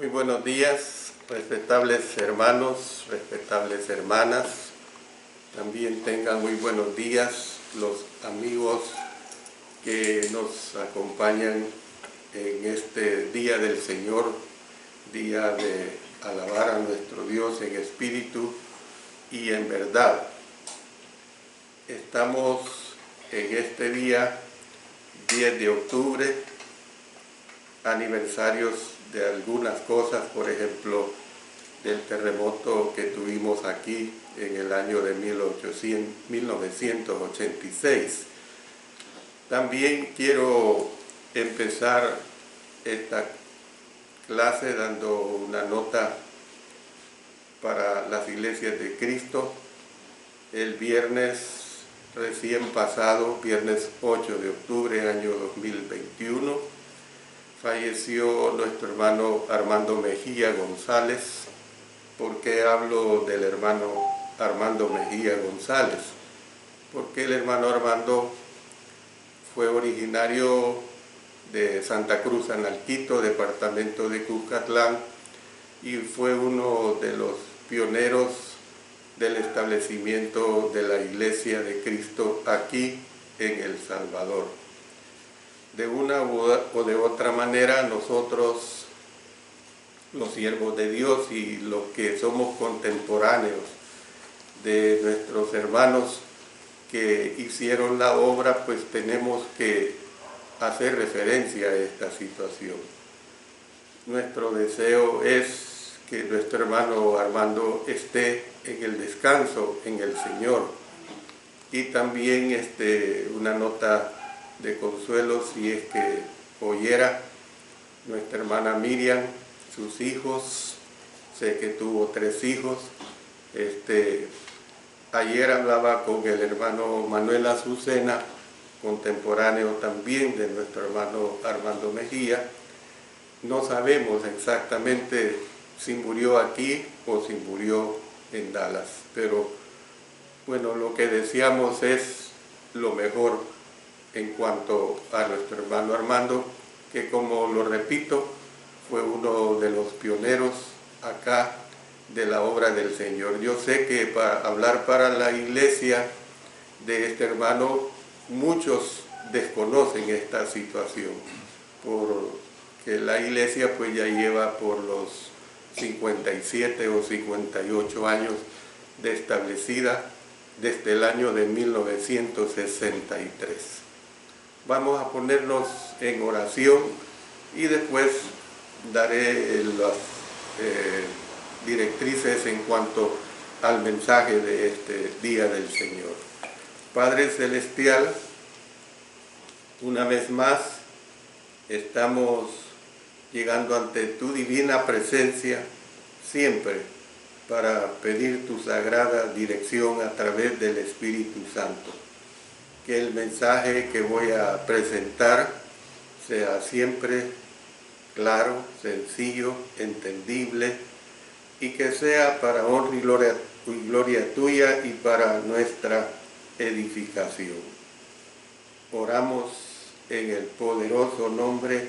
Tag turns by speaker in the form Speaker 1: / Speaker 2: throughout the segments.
Speaker 1: Muy buenos días, respetables hermanos, respetables hermanas. También tengan muy buenos días los amigos que nos acompañan en este Día del Señor, día de alabar a nuestro Dios en espíritu y en verdad. Estamos en este día 10 de octubre, aniversarios de algunas cosas, por ejemplo, del terremoto que tuvimos aquí en el año de 1986. También quiero empezar esta clase dando una nota para las iglesias de Cristo. El viernes recién pasado, viernes 8 de octubre, año 2021, falleció nuestro hermano Armando Mejía González. ¿Por qué hablo del hermano Armando Mejía González? Porque el hermano Armando fue originario de Santa Cruz, Analquito, departamento de Cuscatlán, y fue uno de los pioneros del establecimiento de la Iglesia de Cristo aquí en El Salvador. De una o de otra manera, nosotros, los siervos de Dios y los que somos contemporáneos de nuestros hermanos que hicieron la obra, pues tenemos que hacer referencia a esta situación. Nuestro deseo es que nuestro hermano Armando esté en el descanso, en el Señor. Y también una nota de consuelo, si es que oyera nuestra hermana Miriam, sus hijos, sé que tuvo 3 hijos. Ayer hablaba con el hermano Manuel Azucena, contemporáneo también de nuestro hermano Armando Mejía. No sabemos exactamente si murió aquí o si murió en Dallas, pero bueno, lo que deseamos es lo mejor en cuanto a nuestro hermano Armando, que, como lo repito, fue uno de los pioneros acá de la obra del Señor. Yo sé que para hablar para la iglesia de este hermano, muchos desconocen esta situación, porque la iglesia pues ya lleva por los 57 o 58 años de establecida desde el año de 1963. Vamos a ponernos en oración y después daré las directrices en cuanto al mensaje de este Día del Señor. Padre Celestial, una vez más estamos llegando ante tu divina presencia siempre para pedir tu sagrada dirección a través del Espíritu Santo. Que el mensaje que voy a presentar sea siempre claro, sencillo, entendible, y que sea para honra y gloria tuya y para nuestra edificación. Oramos en el poderoso nombre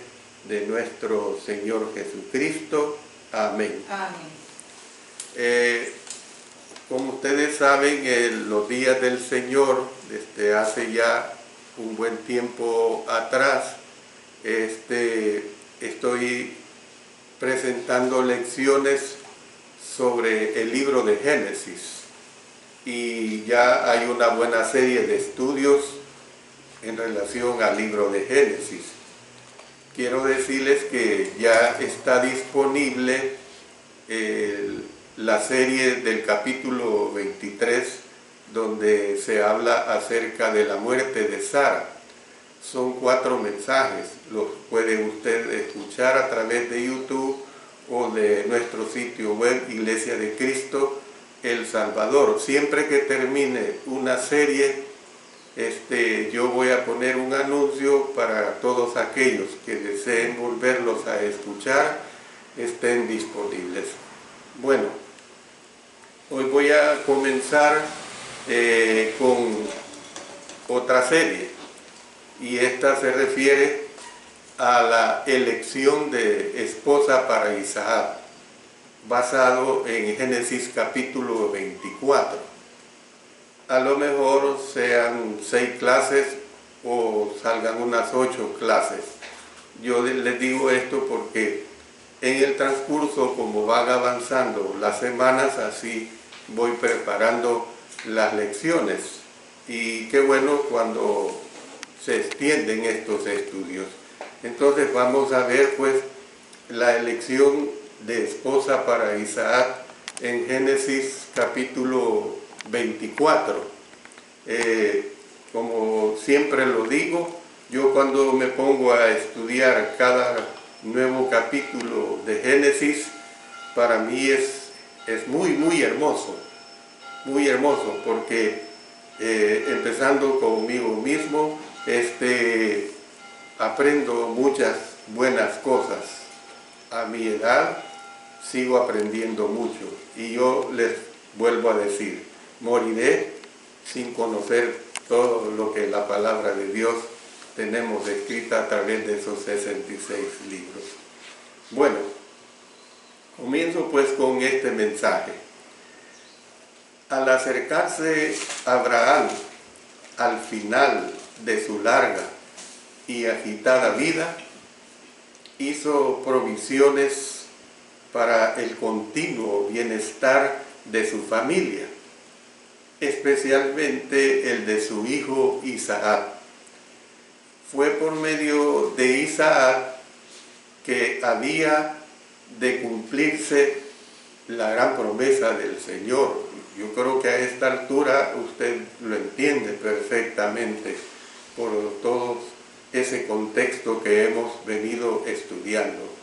Speaker 1: de nuestro Señor Jesucristo. Amén.
Speaker 2: Amén.
Speaker 1: Como ustedes saben, los días del Señor, desde hace ya un buen tiempo atrás, estoy presentando lecciones sobre el libro de Génesis, y ya hay una buena serie de estudios en relación al libro de Génesis. Quiero decirles que ya está disponible la serie del capítulo 23, donde se habla acerca de la muerte de Sara. Son 4 mensajes, los puede usted escuchar a través de YouTube o de nuestro sitio web Iglesia de Cristo El Salvador. Siempre que termine una serie, yo voy a poner un anuncio para todos aquellos que deseen volverlos a escuchar, estén disponibles. Bueno, hoy voy a comenzar con otra serie, y esta se refiere a la elección de esposa para Isaac, basado en Génesis capítulo 24. A lo mejor sean 6 clases o salgan unas 8 clases. Yo les digo esto porque en el transcurso, como van avanzando las semanas, así voy preparando las lecciones. Y qué bueno cuando se extienden estos estudios. Entonces vamos a ver pues la elección de esposa para Isaac en Génesis capítulo 24. Como siempre lo digo, yo cuando me pongo a estudiar cada nuevo capítulo de Génesis, para mí es muy hermoso, porque empezando conmigo mismo, aprendo muchas buenas cosas. A mi edad sigo aprendiendo mucho y yo les vuelvo a decir, moriré sin conocer todo lo que la palabra de Dios tenemos escrita a través de esos 66 libros. Bueno, comienzo pues con este mensaje. Al acercarse Abraham al final de su larga y agitada vida, hizo provisiones para el continuo bienestar de su familia, especialmente el de su hijo Isaac. Fue por medio de Isaac que había de cumplirse la gran promesa del Señor. Yo creo que a esta altura usted lo entiende perfectamente por todo ese contexto que hemos venido estudiando.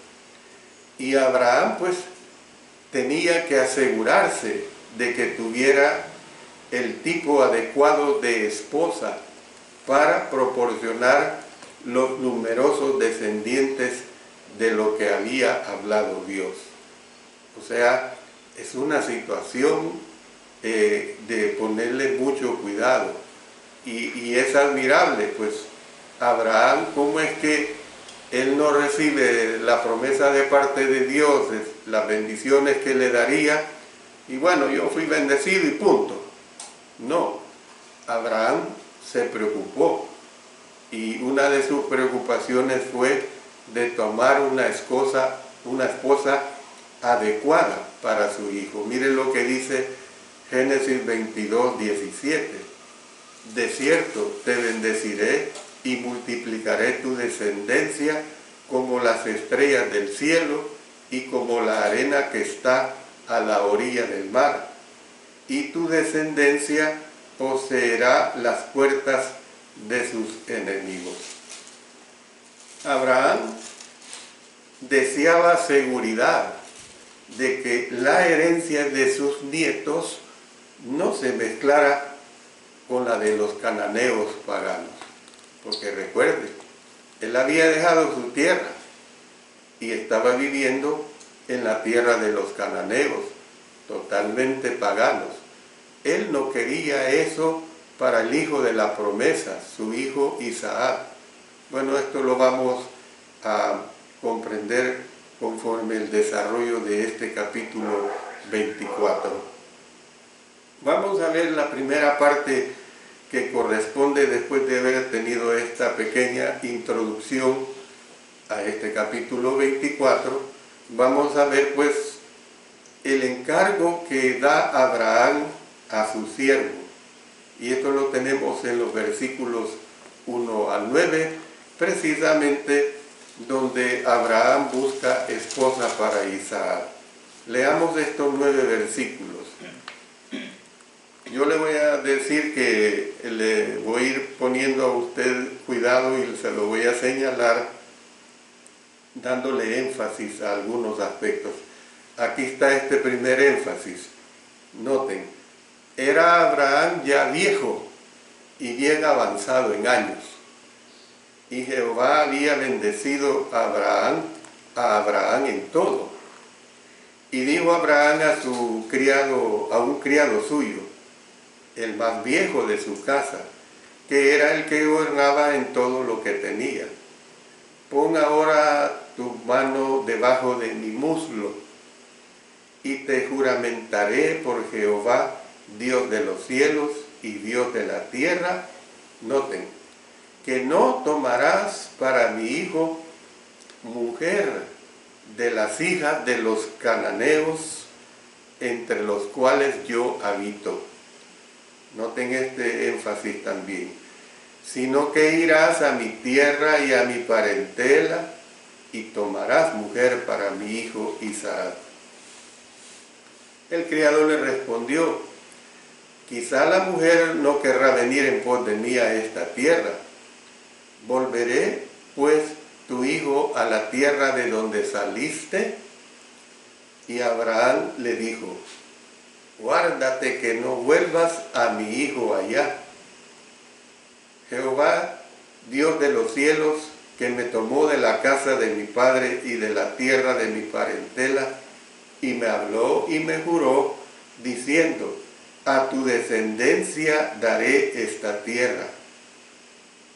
Speaker 1: Y Abraham pues tenía que asegurarse de que tuviera el tipo adecuado de esposa para proporcionar los numerosos descendientes de lo que había hablado Dios. O sea, es una situación de ponerle mucho cuidado y es admirable, pues Abraham, ¿cómo es que él no recibe la promesa de parte de Dios, las bendiciones que le daría? Y bueno, yo fui bendecido y punto. No, Abraham se preocupó y una de sus preocupaciones fue de tomar una esposa adecuada para su hijo. Miren lo que dice Génesis 22, 17. De cierto te bendeciré y multiplicaré tu descendencia como las estrellas del cielo y como la arena que está a la orilla del mar. Y tu descendencia poseerá las puertas de sus enemigos. Abraham deseaba seguridad de que la herencia de sus nietos no se mezclara con la de los cananeos paganos. Porque recuerde, él había dejado su tierra y estaba viviendo en la tierra de los cananeos, totalmente paganos. Él no quería eso para el hijo de la promesa, su hijo Isaac. Bueno, esto lo vamos a comprender conforme el desarrollo de este capítulo 24. Vamos a ver la primera parte que corresponde después de haber tenido esta pequeña introducción a este capítulo 24. Vamos a ver pues el encargo que da Abraham a su siervo. Y esto lo tenemos en los versículos 1 al 9, precisamente donde Abraham busca esposa para Isaac. Leamos estos 9 versículos. Yo le voy a decir que le voy a ir poniendo a usted cuidado y se lo voy a señalar dándole énfasis a algunos aspectos. Aquí está este primer énfasis. Noten, era Abraham ya viejo y bien avanzado en años. Y Jehová había bendecido a Abraham en todo. Y dijo Abraham a un criado suyo, el más viejo de su casa, que era el que gobernaba en todo lo que tenía. pon ahora tu mano debajo de mi muslo, y te juramentaré por Jehová, Dios de los cielos y Dios de la tierra. Noten, que no tomarás para mi hijo mujer de las hijas de los cananeos, entre los cuales yo habito. Noten este énfasis también. Sino que irás a mi tierra y a mi parentela, y tomarás mujer para mi hijo Isaac. El criado le respondió: quizá la mujer no querrá venir en pos de mí a esta tierra. ¿Volveré, pues, tu hijo a la tierra de donde saliste? Y Abraham le dijo: guárdate que no vuelvas a mi hijo allá. Jehová, Dios de los cielos, que me tomó de la casa de mi padre y de la tierra de mi parentela, y me habló y me juró, diciendo: a tu descendencia daré esta tierra.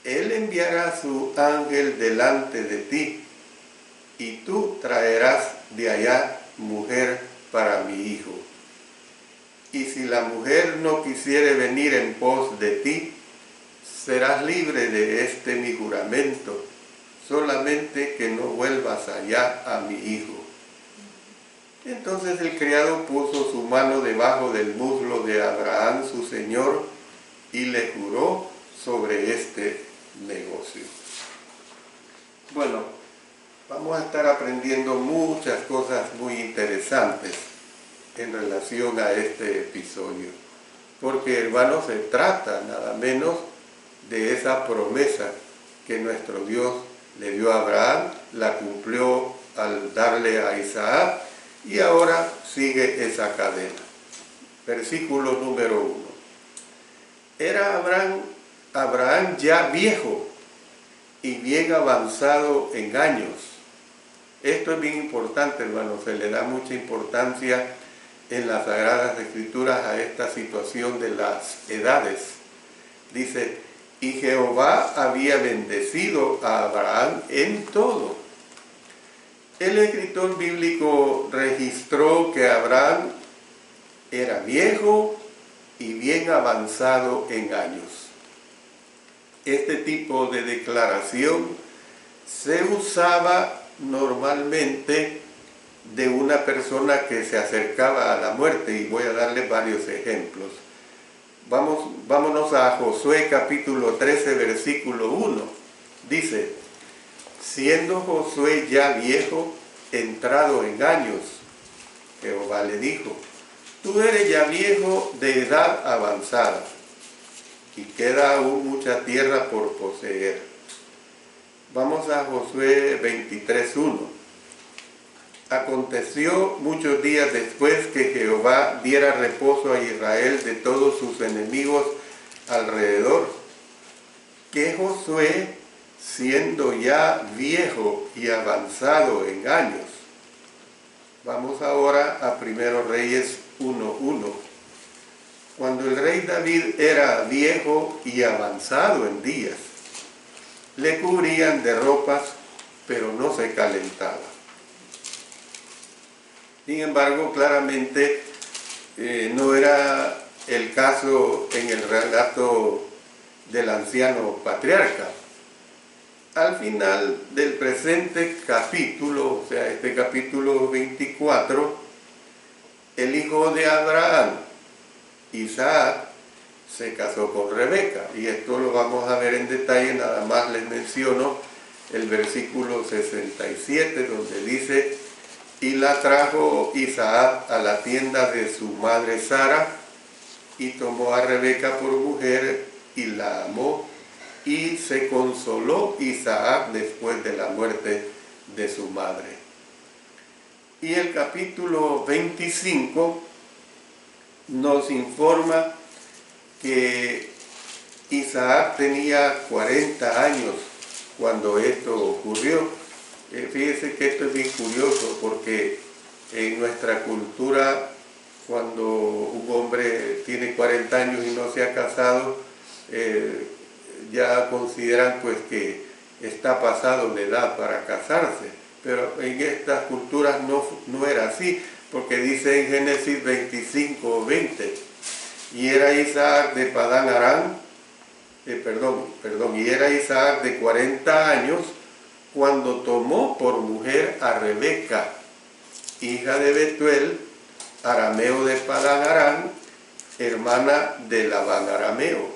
Speaker 1: Él enviará su ángel delante de ti, y tú traerás de allá mujer para mi hijo. Y si la mujer no quisiere venir en pos de ti, serás libre de este mi juramento, solamente que no vuelvas allá a mi hijo. Entonces el criado puso su mano debajo del muslo de Abraham su señor y le juró sobre este negocio. Bueno, vamos a estar aprendiendo muchas cosas muy interesantes en relación a este episodio, porque, hermanos, se trata nada menos de esa promesa que nuestro Dios le dio a Abraham, la cumplió al darle a Isaac, y ahora sigue esa cadena. Versículo número 1. Era Abraham ya viejo y bien avanzado en años. Esto es bien importante, hermanos, se le da mucha importancia en las Sagradas Escrituras a esta situación de las edades. Dice: y Jehová había bendecido a Abraham en todo. El escritor bíblico registró que Abraham era viejo y bien avanzado en años. Este tipo de declaración se usaba normalmente de una persona que se acercaba a la muerte, y voy a darle varios ejemplos. Vámonos a Josué capítulo 13, versículo 1. Dice: siendo Josué ya viejo, entrado en años, Jehová le dijo: tú eres ya viejo de edad avanzada, y queda aún mucha tierra por poseer. Vamos a Josué 23:1. Aconteció muchos días después que Jehová diera reposo a Israel de todos sus enemigos alrededor, que Josué, siendo ya viejo y avanzado en años. Vamos ahora a 1 Reyes 1:1. Cuando el rey David era viejo y avanzado en días, le cubrían de ropas, pero no se calentaba. Sin embargo, claramente no era el caso en el relato del anciano patriarca. Al final del presente capítulo, o sea, este capítulo 24, el hijo de Abraham, Isaac, se casó con Rebeca, y esto lo vamos a ver en detalle. Nada más les menciono el versículo 67, donde dice: y la trajo Isaac a la tienda de su madre Sara, y tomó a Rebeca por mujer, y la amó, y se consoló Isaac después de la muerte de su madre. Y el capítulo 25 nos informa que Isaac tenía 40 años cuando esto ocurrió. Fíjese que esto es bien curioso, porque en nuestra cultura, cuando un hombre tiene 40 años y no se ha casado, ya consideran pues que está pasado de edad para casarse, pero en estas culturas no era así, porque dice en Génesis 25:20, y era Isaac de Padán Aram, y era Isaac de 40 años cuando tomó por mujer a Rebeca, hija de Betuel, arameo de Padán Aram, hermana de Labán arameo.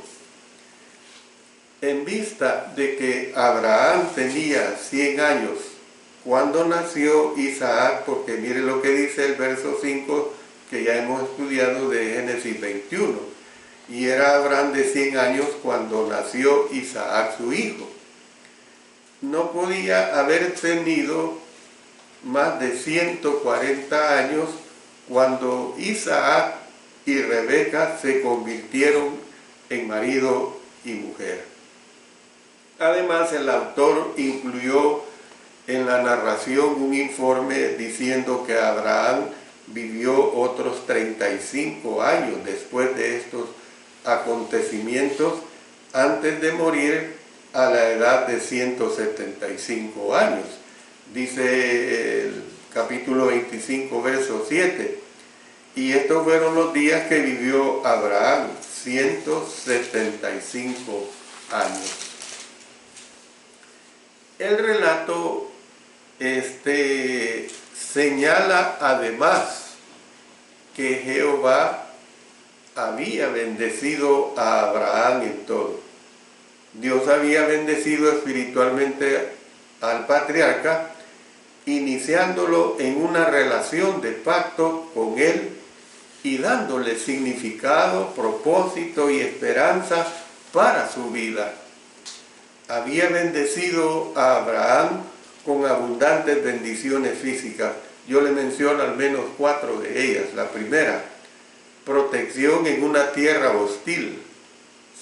Speaker 1: En vista de que Abraham tenía 100 años cuando nació Isaac, porque mire lo que dice el verso 5 que ya hemos estudiado de Génesis 21, y era Abraham de 100 años cuando nació Isaac su hijo. No podía haber tenido más de 140 años cuando Isaac y Rebeca se convirtieron en marido y mujer. Además, el autor incluyó en la narración un informe diciendo que Abraham vivió otros 35 años después de estos acontecimientos, antes de morir a la edad de 175 años. Dice el capítulo 25, verso 7, y estos fueron los días que vivió Abraham, 175 años. El relato señala además que Jehová había bendecido a Abraham en todo. Dios había bendecido espiritualmente al patriarca, iniciándolo en una relación de pacto con él y dándole significado, propósito y esperanza para su vida. Había bendecido a Abraham con abundantes bendiciones físicas. Yo le menciono al menos 4 de ellas. La primera, protección en una tierra hostil.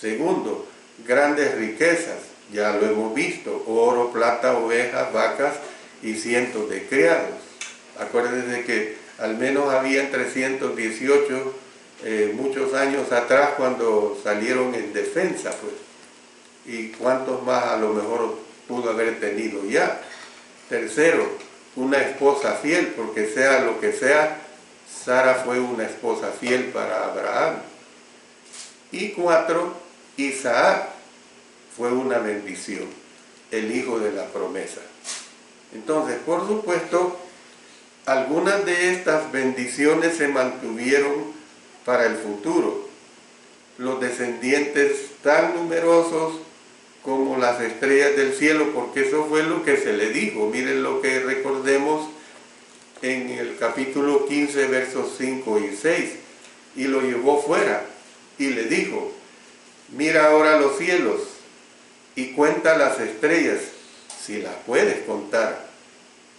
Speaker 1: Segundo, grandes riquezas, ya lo hemos visto, oro, plata, ovejas, vacas y cientos de criados. Acuérdense que al menos había 318 muchos años atrás cuando salieron en defensa, pues. Y cuántos más a lo mejor pudo haber tenido ya. Tercero, una esposa fiel, porque sea lo que sea, Sara fue una esposa fiel para Abraham. Y 4, Isaac fue una bendición, el hijo de la promesa. Entonces, por supuesto, algunas de estas bendiciones se mantuvieron para el futuro. Los descendientes tan numerosos como las estrellas del cielo, porque eso fue lo que se le dijo. Miren lo que recordemos en el capítulo 15, versos 5 y 6. Y lo llevó fuera y le dijo, mira ahora los cielos y cuenta las estrellas, si las puedes contar.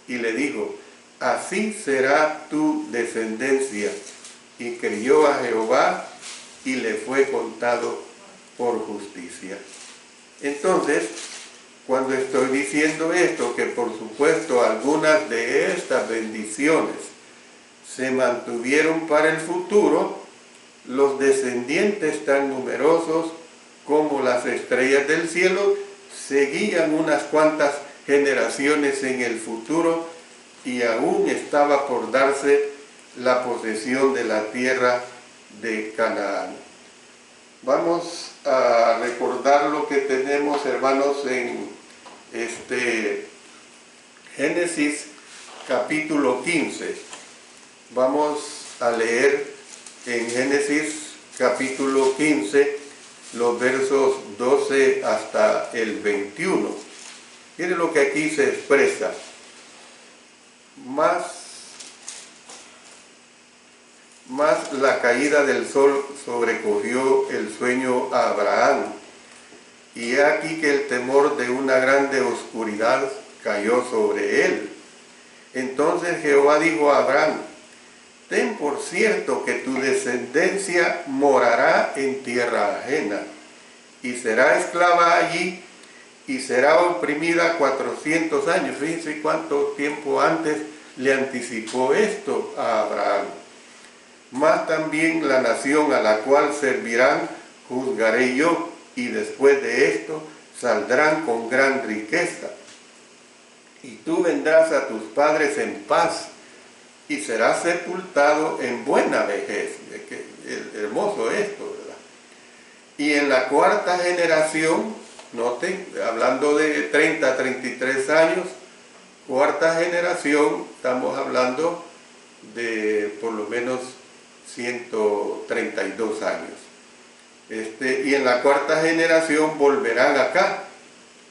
Speaker 1: Y le dijo, así será tu descendencia. Y creyó a Jehová y le fue contado por justicia. Entonces, cuando estoy diciendo esto, que por supuesto algunas de estas bendiciones se mantuvieron para el futuro, los descendientes tan numerosos como las estrellas del cielo seguían unas cuantas generaciones en el futuro y aún estaba por darse la posesión de la tierra de Canaán. Vamos a recordar lo que tenemos, hermanos, en Génesis capítulo 15. Vamos a leer en Génesis capítulo 15 los versos 12 hasta el 21. Miren lo que aquí se expresa. Más la caída del sol sobrecogió el sueño a Abraham, y he aquí que el temor de una grande oscuridad cayó sobre él. Entonces Jehová dijo a Abraham, ten por cierto que tu descendencia morará en tierra ajena, y será esclava allí, y será oprimida 400 años. Fíjense cuánto tiempo antes le anticipó esto a Abraham. Mas también la nación a la cual servirán juzgaré yo, y después de esto saldrán con gran riqueza, y tú vendrás a tus padres en paz, y serás sepultado en buena vejez. Hermoso esto, ¿verdad? Y en la cuarta generación, noten, hablando de 30 a 33 años, cuarta generación, estamos hablando de por lo menos 132 años. Y en la cuarta generación volverán acá,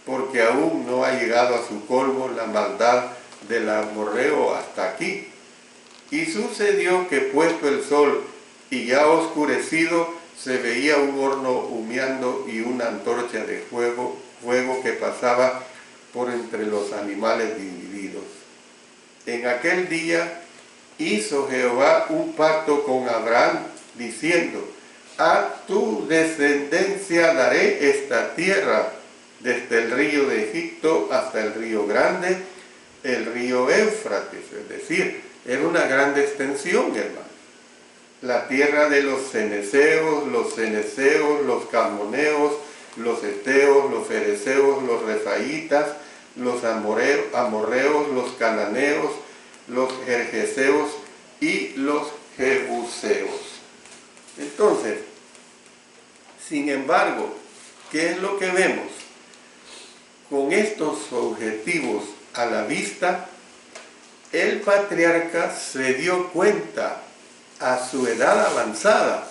Speaker 1: porque aún no ha llegado a su colmo la maldad del amorreo hasta aquí. Y sucedió que puesto el sol y ya oscurecido, se veía un horno humeando y una antorcha de fuego que pasaba por entre los animales divididos. En aquel día hizo Jehová un pacto con Abraham, diciendo: a tu descendencia daré esta tierra, desde el río de Egipto hasta el río grande, el río Éufrates. Es decir, era una gran extensión, hermano. La tierra de los ceneseos, los calmoneos, los eteos, los fereceos, los refaitas, los amorreos, los cananeos, los gergeseos y los jebuseos. Entonces, sin embargo, ¿qué es lo que vemos? Con estos objetivos a la vista, el patriarca se dio cuenta a su edad avanzada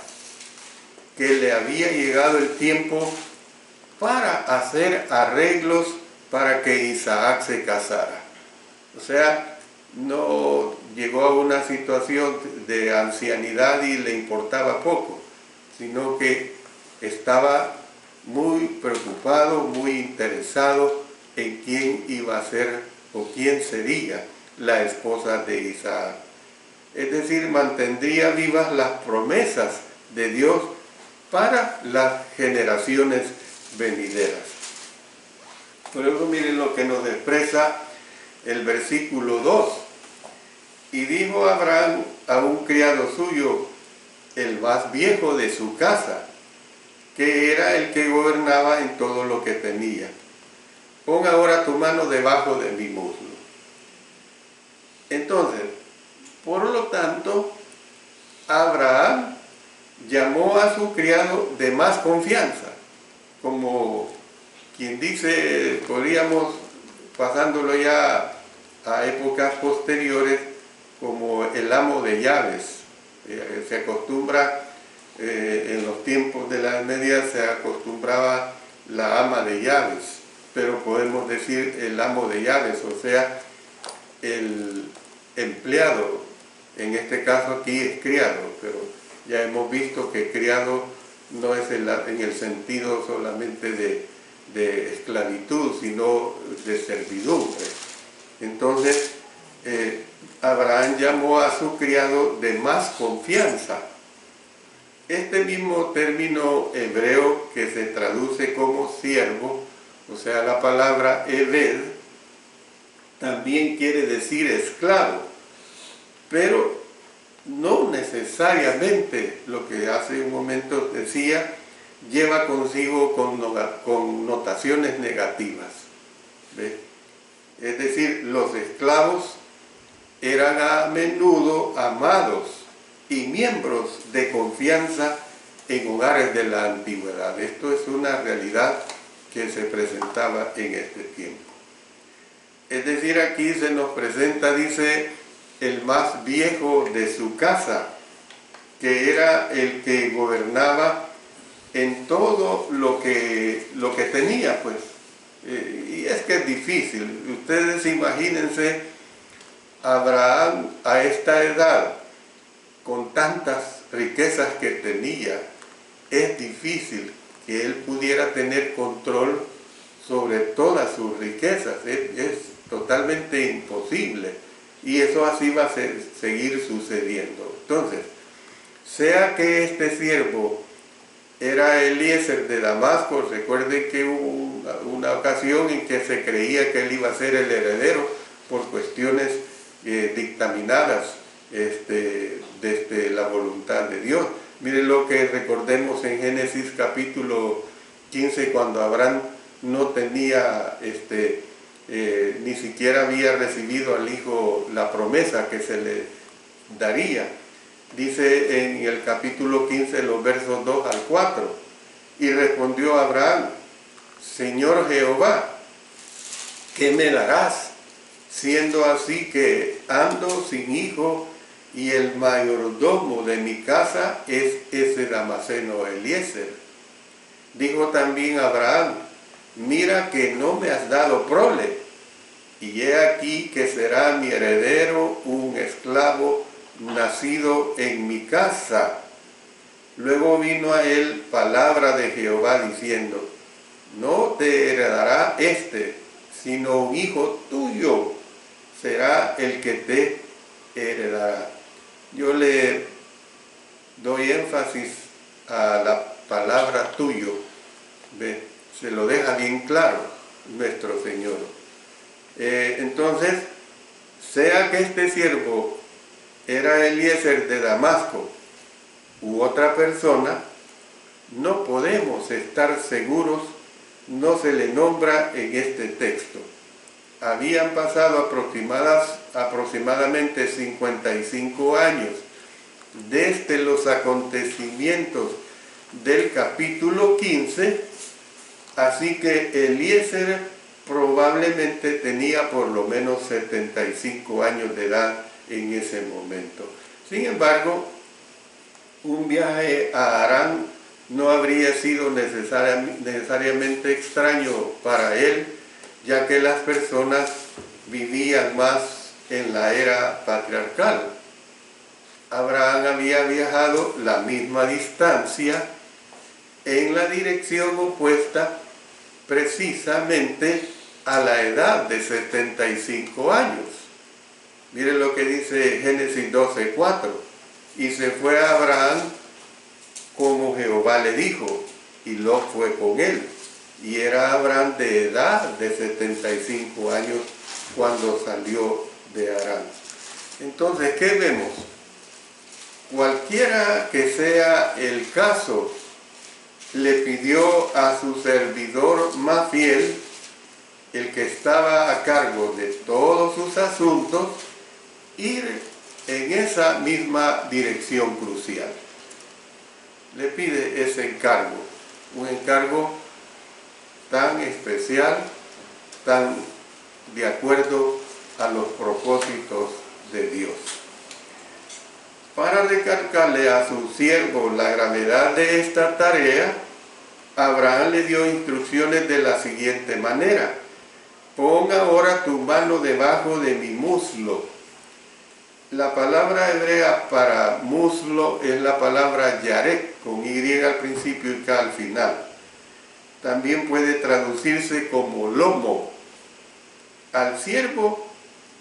Speaker 1: que le había llegado el tiempo para hacer arreglos para que Isaac se casara. O sea, no llegó a una situación de ancianidad y le importaba poco, sino que estaba muy preocupado, muy interesado en quién iba a ser o quién sería la esposa de Isaac. Es decir, mantendría vivas las promesas de Dios para las generaciones venideras. Por eso miren lo que nos expresa el versículo 2. Y dijo Abraham a un criado suyo, el más viejo de su casa, que era el que gobernaba en todo lo que tenía: pon ahora tu mano debajo de mi muslo. Entonces, por lo tanto, Abraham llamó a su criado de más confianza, como quien dice, podríamos, pasándolo ya a épocas posteriores, como el amo de llaves. Se acostumbra, en los tiempos de la Edad Media se acostumbraba la ama de llaves, pero podemos decir el amo de llaves, o sea, el empleado. En este caso aquí es criado, pero ya hemos visto que criado no es en el sentido solamente de esclavitud, sino de servidumbre. Entonces, Abraham llamó a su criado de más confianza. Este mismo término hebreo que se traduce como siervo, o sea, la palabra Eved, también quiere decir esclavo, pero no necesariamente, lo que hace un momento decía, lleva consigo connotaciones negativas. ¿Ves? Es decir, los esclavos eran a menudo amados y miembros de confianza en hogares de la antigüedad. Esto es una realidad que se presentaba en este tiempo. Es decir, aquí se nos presenta, dice, el más viejo de su casa, que era el que gobernaba en todo lo que tenía, pues. Y es que es difícil. Ustedes imagínense Abraham a esta edad, con tantas riquezas que tenía, es difícil que él pudiera tener control sobre todas sus riquezas. Es totalmente imposible. Y eso así va a seguir sucediendo. Entonces, sea que este siervo era Eliezer de Damasco, recuerden que hubo una ocasión en que se creía que él iba a ser el heredero por cuestiones dictaminadas desde la voluntad de Dios. Miren lo que recordemos en Génesis capítulo 15, cuando Abraham no tenía, ni siquiera había recibido al hijo la promesa que se le daría. Dice en el capítulo 15, los versos 2 al 4, y respondió Abraham: Señor Jehová, ¿qué me darás, siendo así que ando sin hijo y el mayordomo de mi casa es ese Damaseno Eliezer? Dijo también Abraham: mira que no me has dado prole, y he aquí que será mi heredero un esclavo nacido en mi casa. Luego vino a él palabra de Jehová diciendo: no te heredará sino un hijo tuyo será el que te heredará. Yo le doy énfasis a la palabra tuyo. ¿Ve? Se lo deja bien claro nuestro Señor. Entonces, sea que este siervo era Eliezer de Damasco u otra persona, no podemos estar seguros, no se le nombra en este texto. Habían pasado aproximadamente 55 años desde los acontecimientos del capítulo 15, así que Eliezer probablemente tenía por lo menos 75 años de edad en ese momento. Sin embargo, un viaje a Harán no habría sido necesariamente extraño para él, ya que las personas vivían más en la era patriarcal. Abraham había viajado la misma distancia en la dirección opuesta, precisamente a la edad de 75 años. Miren lo que dice Génesis 12:4. Y se fue a Abraham como Jehová le dijo, y Lot fue con él. Y era Abraham de edad de 75 años cuando salió de Harán. Entonces, ¿qué vemos? Cualquiera que sea el caso, le pidió a su servidor más fiel, el que estaba a cargo de todos sus asuntos, ir en esa misma dirección crucial. Le pide ese encargo, un encargo tan especial, tan de acuerdo a los propósitos de Dios. Para recalcarle a su siervo la gravedad de esta tarea, Abraham le dio instrucciones de la siguiente manera: pon ahora tu mano debajo de mi muslo. La palabra hebrea para muslo es la palabra yarek, con Y al principio y K al final. También puede traducirse como lomo. Al siervo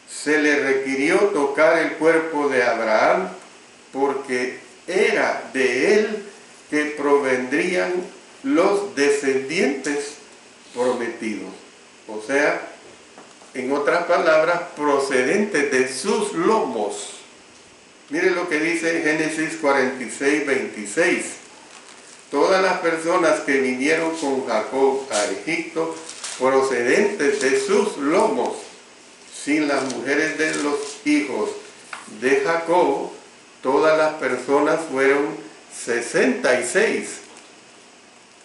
Speaker 1: se le requirió tocar el cuerpo de Abraham, porque era de él que provendrían los descendientes prometidos. O sea, en otras palabras, procedentes de sus lomos. Miren lo que dice en Génesis 46:26. Todas las personas que vinieron con Jacob a Egipto, procedentes de sus lomos, sin las mujeres de los hijos de Jacob, todas las personas fueron 66.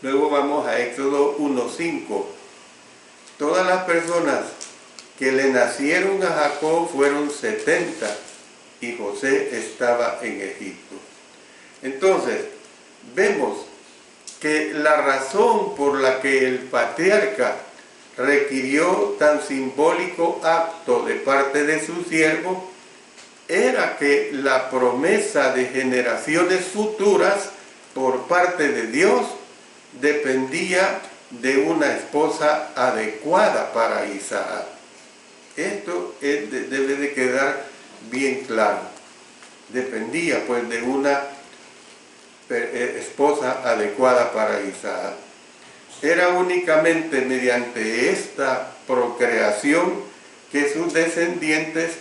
Speaker 1: Luego vamos a Éxodo 1:5. Todas las personas que le nacieron a Jacob fueron 70, y José estaba en Egipto. Entonces, vemos que la razón por la que el patriarca requirió tan simbólico acto de parte de su siervo era que la promesa de generaciones futuras por parte de Dios dependía de una esposa adecuada para Isaac. Esto debe de quedar bien claro. Dependía pues de una esposa adecuada para Isaac. Era únicamente mediante esta procreación que sus descendientes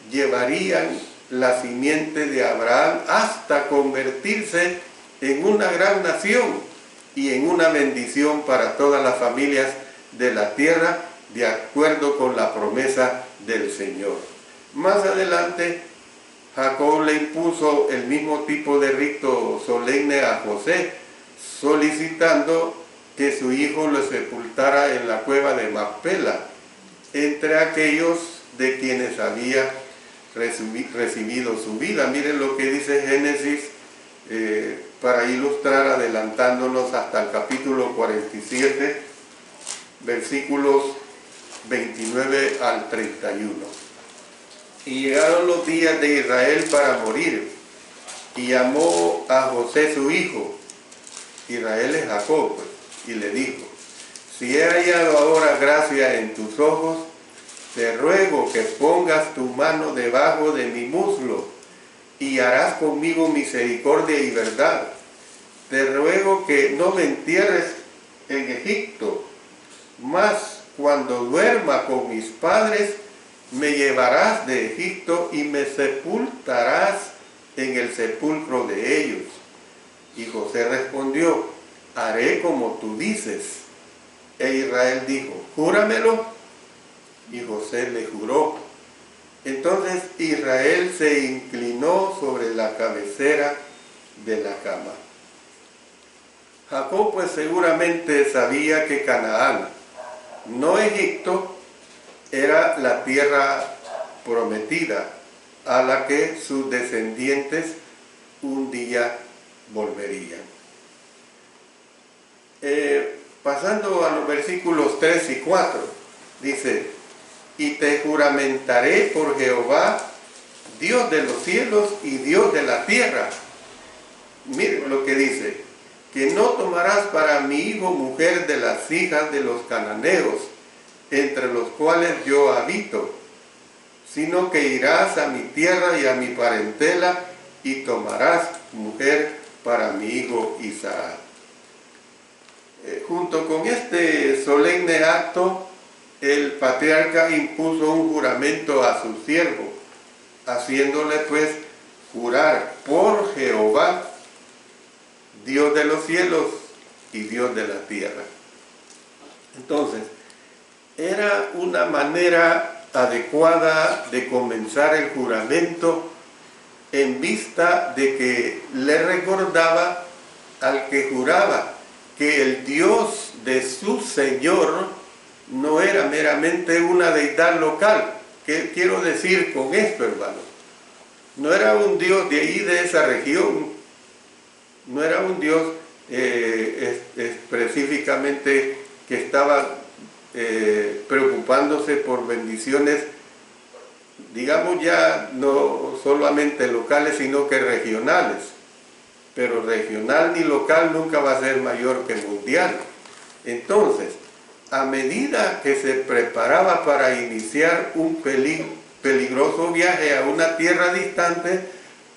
Speaker 1: llevarían la simiente de Abraham hasta convertirse en una gran nación y en una bendición para todas las familias de la tierra, de acuerdo con la promesa del Señor. Más adelante, Jacob le impuso el mismo tipo de rito solemne a José, solicitando que su hijo lo sepultara en la cueva de Macpela, entre aquellos de quienes había recibido su vida. Miren lo que dice Génesis, para ilustrar, adelantándonos hasta el capítulo 47, versículos 29 al 31. Y llegaron los días de Israel para morir, y llamó a José su hijo, Israel es Jacob, pues, y le dijo: si he hallado ahora gracia en tus ojos, te ruego que pongas tu mano debajo de mi muslo, y harás conmigo misericordia y verdad. Te ruego que no me entierres en Egipto, mas cuando duerma con mis padres, me llevarás de Egipto y me sepultarás en el sepulcro de ellos. Y José respondió: haré como tú dices. E Israel dijo: júramelo. Y José le juró. Entonces Israel se inclinó sobre la cabecera de la cama. Jacob pues seguramente sabía que Canaán, no Egipto, era la tierra prometida a la que sus descendientes un día volverían. Pasando a los versículos 3 y 4, dice: y te juramentaré por Jehová, Dios de los cielos y Dios de la tierra. Miren lo que dice: que no tomarás para mi hijo mujer de las hijas de los cananeos, entre los cuales yo habito, sino que irás a mi tierra y a mi parentela y tomarás mujer para mi hijo Isaac. Junto con este solemne acto, el patriarca impuso un juramento a su siervo, haciéndole pues jurar por Jehová, Dios de los cielos y Dios de la tierra. Entonces, era una manera adecuada de comenzar el juramento, en vista de que le recordaba al que juraba que el Dios de su Señor no era meramente una deidad local. ¿Qué quiero decir con esto, hermanos? No era un Dios de ahí, de esa región. No era un Dios específicamente que estaba preocupándose por bendiciones, digamos ya no solamente locales, sino que regionales. Pero regional ni local nunca va a ser mayor que mundial. Entonces, a medida que se preparaba para iniciar un peligroso viaje a una tierra distante,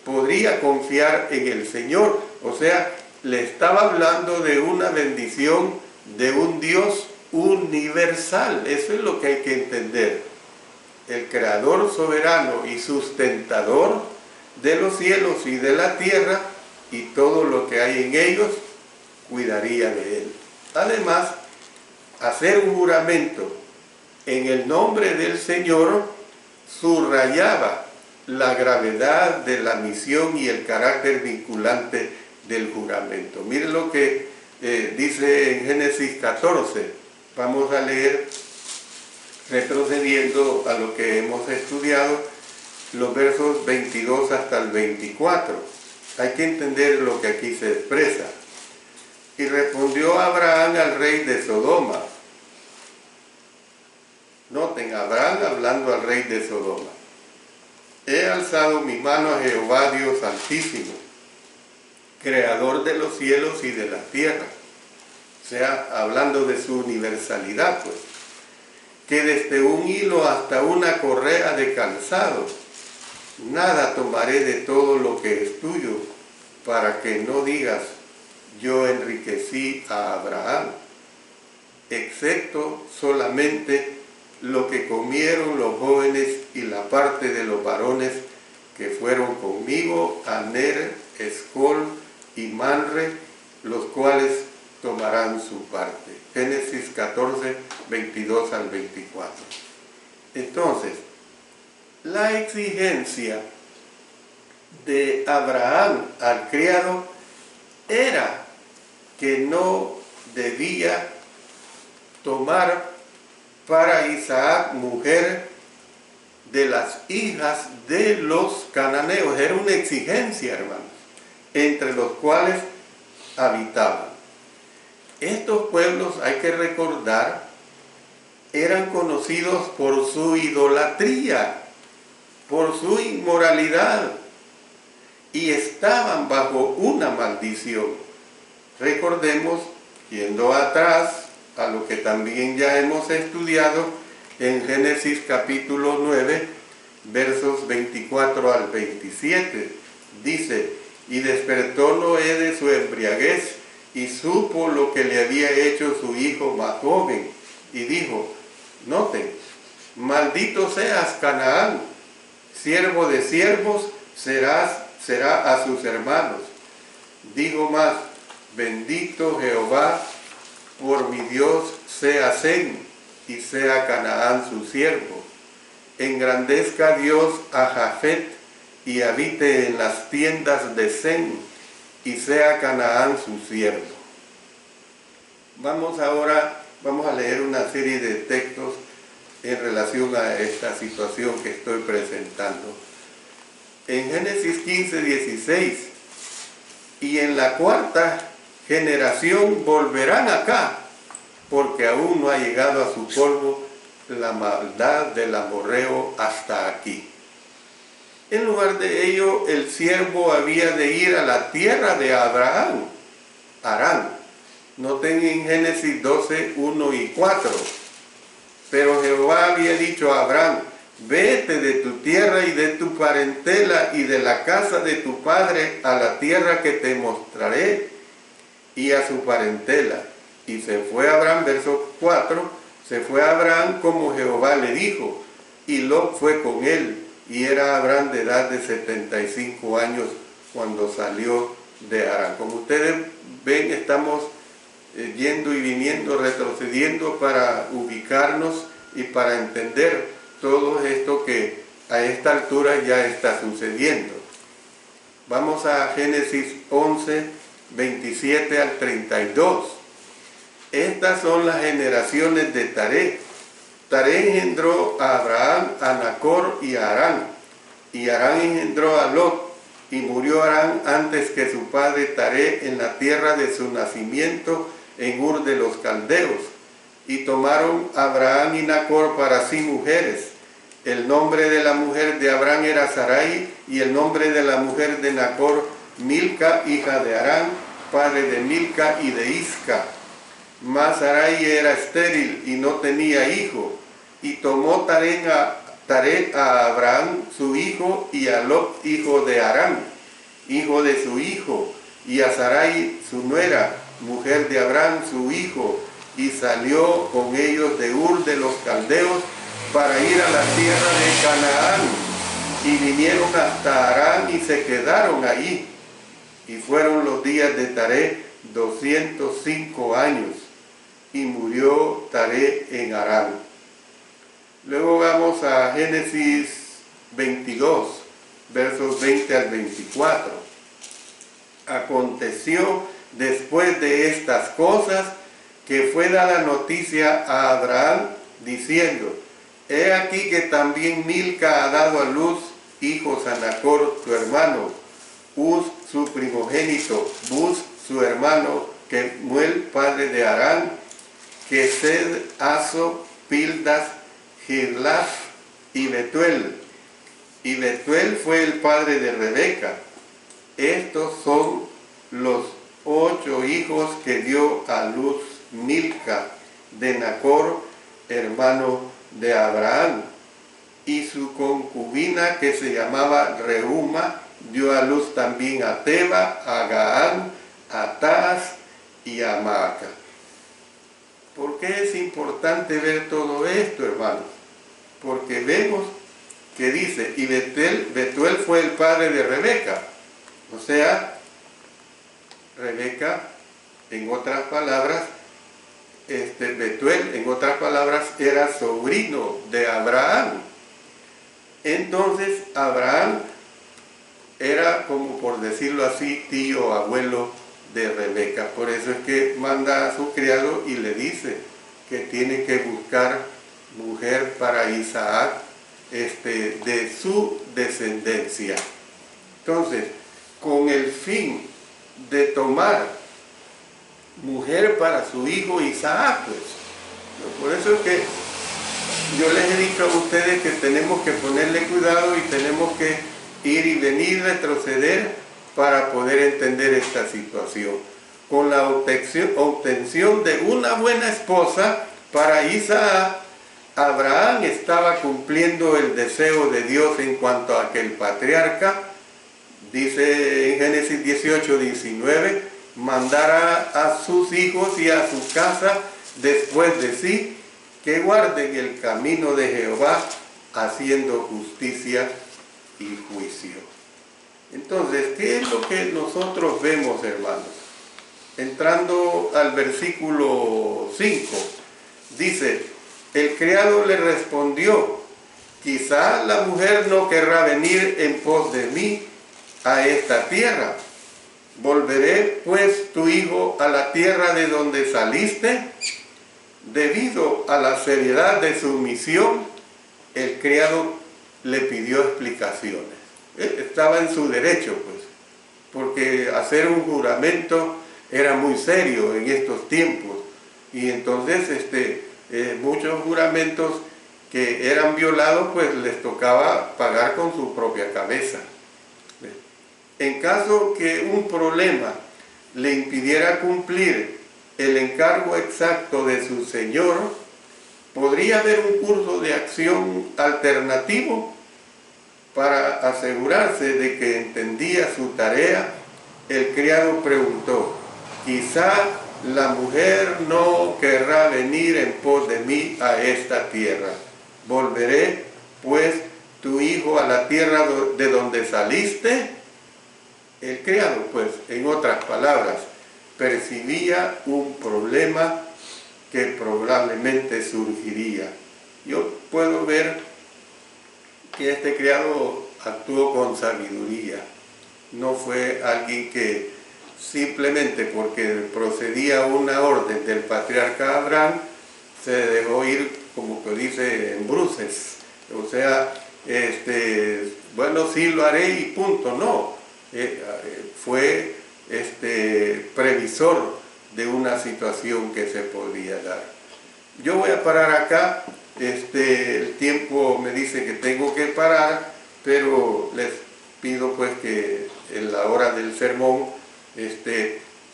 Speaker 1: podría confiar en el Señor. O sea, le estaba hablando de una bendición de un Dios universal. Eso es lo que hay que entender. El creador soberano y sustentador de los cielos y de la tierra y todo lo que hay en ellos, cuidaría de él. Además, hacer un juramento en el nombre del Señor subrayaba la gravedad de la misión y el carácter vinculante del juramento. Miren lo que dice en Génesis 14. Vamos a leer, retrocediendo a lo que hemos estudiado, los versos 22 hasta el 24. Hay que entender lo que aquí se expresa. Y respondió Abraham al rey de Sodoma. Noten, Abraham hablando al rey de Sodoma: he alzado mi mano a Jehová Dios Altísimo, creador de los cielos y de la tierra. O sea, hablando de su universalidad, pues, que desde un hilo hasta una correa de calzado, nada tomaré de todo lo que es tuyo, para que no digas: yo enriquecí a Abraham, excepto solamente lo que comieron los jóvenes y la parte de los varones que fueron conmigo, Aner, Escol y Manre, los cuales tomarán su parte. Génesis 14, 22 al 24. Entonces, la exigencia de Abraham al criado era que no debía tomar para Isaac mujer de las hijas de los cananeos. Era una exigencia, hermanos, entre los cuales habitaban. Estos pueblos, hay que recordar, eran conocidos por su idolatría, por su inmoralidad, y estaban bajo una maldición. Recordemos, yendo atrás a lo que también ya hemos estudiado en Génesis capítulo 9, versos 24 al 27, dice: y despertó Noé de su embriaguez, y supo lo que le había hecho su hijo más joven, y dijo, noten, maldito seas Canaán, siervo de siervos será a sus hermanos. Digo más, bendito Jehová, por mi Dios sea Sem, y sea Canaán su siervo. Engrandezca Dios a Jafet, y habite en las tiendas de Sem, y sea Canaán su siervo. Vamos a leer una serie de textos en relación a esta situación que estoy presentando. En Génesis 15, 16, y en la cuarta generación volverán acá, porque aún no ha llegado a su colmo la maldad del amorreo hasta aquí. En lugar de ello, el siervo había de ir a la tierra de Abraham, Harán. Noten en Génesis 12, 1 y 4. Pero Jehová había dicho a Abraham, vete de tu tierra y de tu parentela y de la casa de tu padre a la tierra que te mostraré, y a su parentela. Y se fue Abraham, verso 4, se fue Abraham como Jehová le dijo, y Lot fue con él, y era Abraham de edad de 75 años cuando salió de Harán. Como ustedes ven, estamos yendo y viniendo, retrocediendo para ubicarnos y para entender todo esto que a esta altura ya está sucediendo. Vamos a Génesis 11, 27 al 32. Estas son las generaciones de Taré. Taré engendró a Abraham, a Nacor y a Harán. Y Harán engendró a Lot. Y murió Harán antes que su padre Taré en la tierra de su nacimiento, en Ur de los Caldeos. Y tomaron Abraham y Nacor para sí mujeres. El nombre de la mujer de Abraham era Sarai, y el nombre de la mujer de Nacor, Milca, hija de Harán, padre de Milca y de Isca. Mas Sarai era estéril y no tenía hijo. Y tomó Taré a Abraham su hijo, y a Lot hijo de Harán, hijo de su hijo, y a Sarai su nuera, mujer de Abraham su hijo, y salió con ellos de Ur de los Caldeos para ir a la tierra de Canaán, y vinieron hasta Harán y se quedaron allí. Y fueron los días de Taré 205 años, y murió Taré en Harán. Luego vamos a Génesis 22, versos 20 al 24. Aconteció después de estas cosas que fue dada noticia a Abraham, diciendo, he aquí que también Milca ha dado a luz hijos a Nacor su hermano, Uz su primogénito, Buz su hermano, Kemuel padre de Harán, Kesed, Aso, Pildas, Gilaf y Betuel. Y Betuel fue el padre de Rebeca. Estos son los 8 hijos que dio a luz Milca de Nacor, hermano de Abraham. Y su concubina, que se llamaba Reuma, dio a luz también a Teba, a Gaán, a Taas y a Maaca. ¿Por qué es importante ver todo esto, hermanos? Porque vemos que dice, y Betuel fue el padre de Rebeca. O sea, Rebeca en otras palabras, Betuel, en otras palabras, era sobrino de Abraham. Entonces, Abraham era, como por decirlo así, tío, abuelo de Rebeca. Por eso es que manda a su criado y le dice que tiene que buscar mujer para Isaac, de su descendencia. Entonces, con el fin de tomar mujer para su hijo Isaac, pues. Por eso es que yo les he dicho a ustedes que tenemos que ponerle cuidado y tenemos que ir y venir, retroceder para poder entender esta situación. Con la obtención de una buena esposa para Isaac, Abraham estaba cumpliendo el deseo de Dios en cuanto a que el patriarca, dice en Génesis 18:19, mandara a sus hijos y a su casa después de sí, que guarden el camino de Jehová, haciendo justicia y juicio. Entonces, ¿qué es lo que nosotros vemos, hermanos? Entrando al versículo 5, dice, el criado le respondió, quizá la mujer no querrá venir en pos de mí a esta tierra. ¿Volveré pues tu hijo a la tierra de donde saliste? Debido a la seriedad de su misión, el criado le pidió explicaciones. Él estaba en su derecho, pues, porque hacer un juramento era muy serio en estos tiempos. Y entonces muchos juramentos que eran violados, pues les tocaba pagar con su propia cabeza. En caso que un problema le impidiera cumplir el encargo exacto de su señor, podría haber un curso de acción alternativo para asegurarse de que entendía su tarea. El criado preguntó, quizá la mujer no querrá venir en pos de mí a esta tierra. ¿Volveré pues tu hijo a la tierra de donde saliste? El criado, pues, en otras palabras, percibía un problema que probablemente surgiría. Yo puedo ver que este criado actuó con sabiduría. No fue alguien que simplemente porque procedía una orden del patriarca Abraham, se dejó ir, como que dice, en bruces. O sea, bueno, sí lo haré y punto. No, fue previsor de una situación que se podía dar. Yo voy a parar acá. El tiempo me dice que tengo que parar, pero les pido pues que en la hora del sermón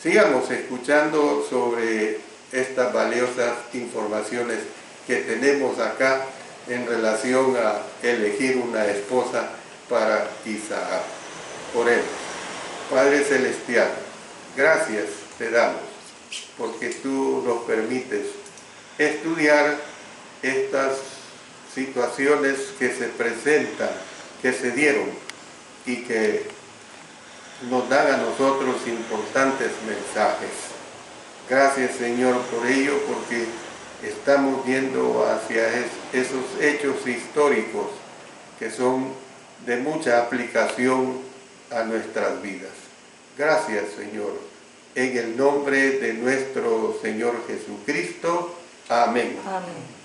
Speaker 1: sigamos escuchando sobre estas valiosas informaciones que tenemos acá en relación a elegir una esposa para Isaac. Oremos. Padre Celestial, gracias te damos porque tú nos permites estudiar estas situaciones que se presentan, que se dieron y que nos dan a nosotros importantes mensajes. Gracias, Señor, por ello, porque estamos viendo hacia esos hechos históricos que son de mucha aplicación a nuestras vidas. Gracias, Señor, en el nombre de nuestro Señor Jesucristo. Amén.
Speaker 2: Amén.